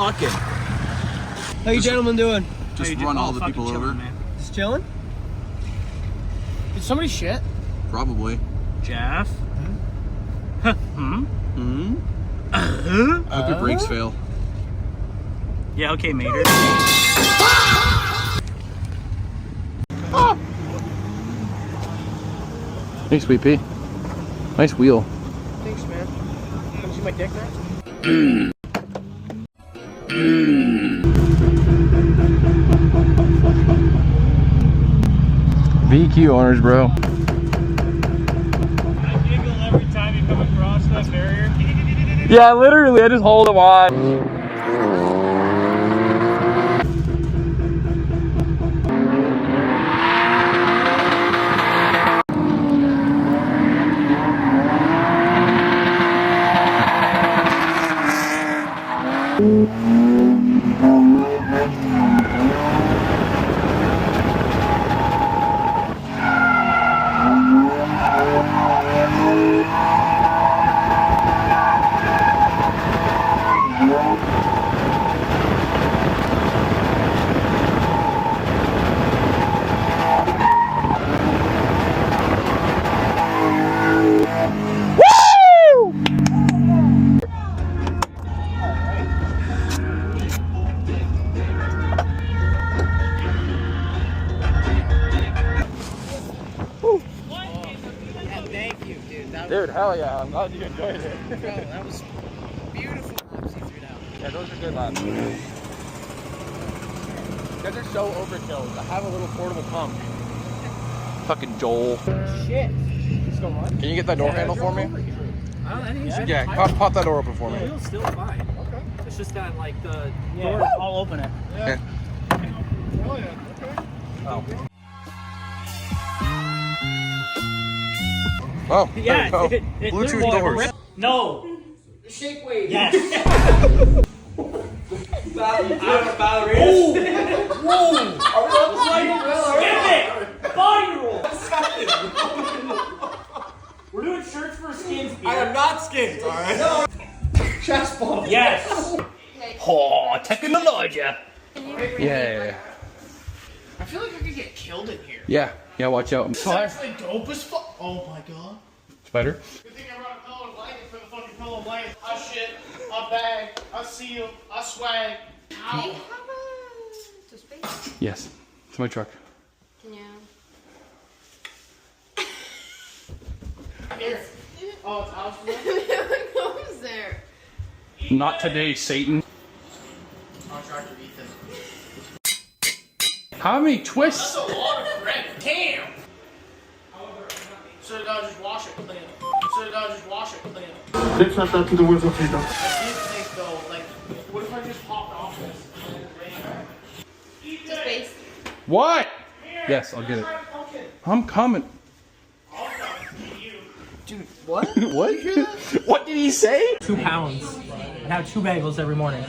talking. How you gentlemen doing? Just run all the people over. Man. Just chilling? Did somebody shit? Probably. Jeff? I hope your brakes fail. Yeah, okay, Mater. Hey, Sweet Pea. Nice wheel. Thanks, man. Come see my dick now? VQ owners, bro. I giggle every time you come across that barrier. Yeah, literally, I just hold them on. Dude, hell yeah, I'm glad you enjoyed it. Bro, that was beautiful laps you threw down. Yeah, those are good laps. You guys are so overkill. I have a little portable pump. Fucking Joel. Shit. So much? Can you get that door handle for me? I think it's Yeah, pop that door open for me. The wheel's still fine. Okay. It's just got like the door. I'll open it. Okay. Oh yeah, okay. Oh. Oh, there Yeah, you go. Bluetooth doors. No. Shake weight. Yes. Ballerina. Whoa. Skip it. Body roll. We're doing shirts for skins. I am not skins, alright? No. Chest bump. Yes. Oh, technology. Yeah. I feel like I could get killed in here. Yeah, watch out. It's actually dope as fuck. Oh my god. Spider? Good thing I brought a pillow and blanket for the fucking pillow and blanket. I shit, I bag, I seal, I swag. Do you have a space? Yes. It's my truck. Can you? Here. Oh, it's house for that? What goes there? Not today, Satan. Contractor Ethan. How many twists? That's a lot of bread. Damn! Should've gone just wash it clean. Should've gone just wash it clean. Let's not that to the words of freedom. I did think though, like, what if I just popped off this and then it rained? The space. What? Yes, I'll get it. I'm coming. Dude, what? What? What did he say? 2 pounds. I have 2 bagels every morning.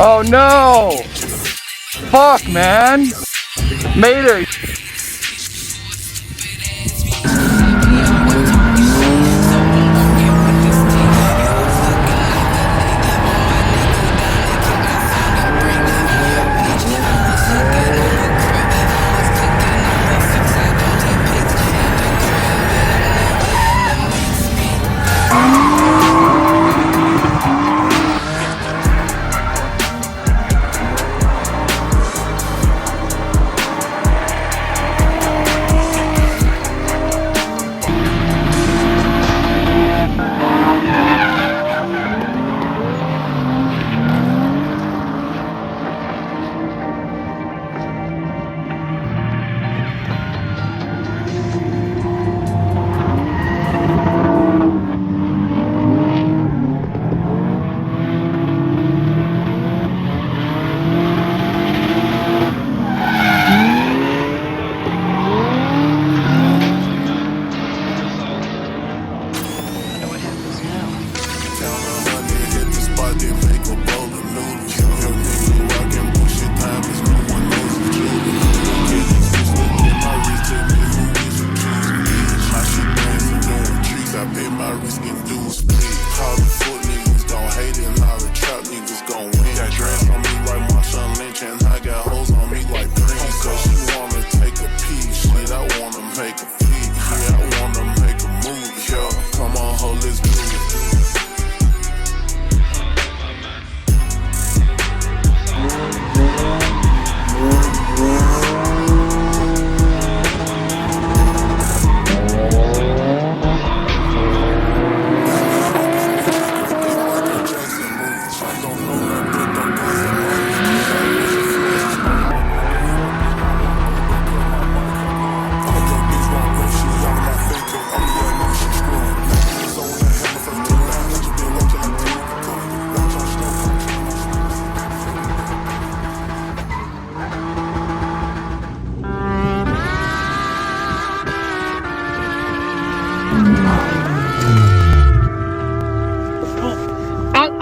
Oh no! Fuck, man! Mayday!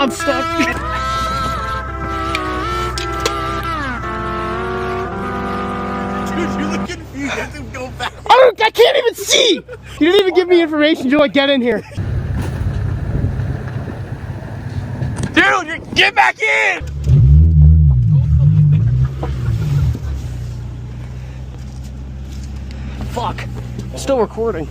I'm stuck. Dude, you look confused. You have to go back. I can't even see! You didn't even give me information to get in here. Dude, get back in! Fuck. Still recording.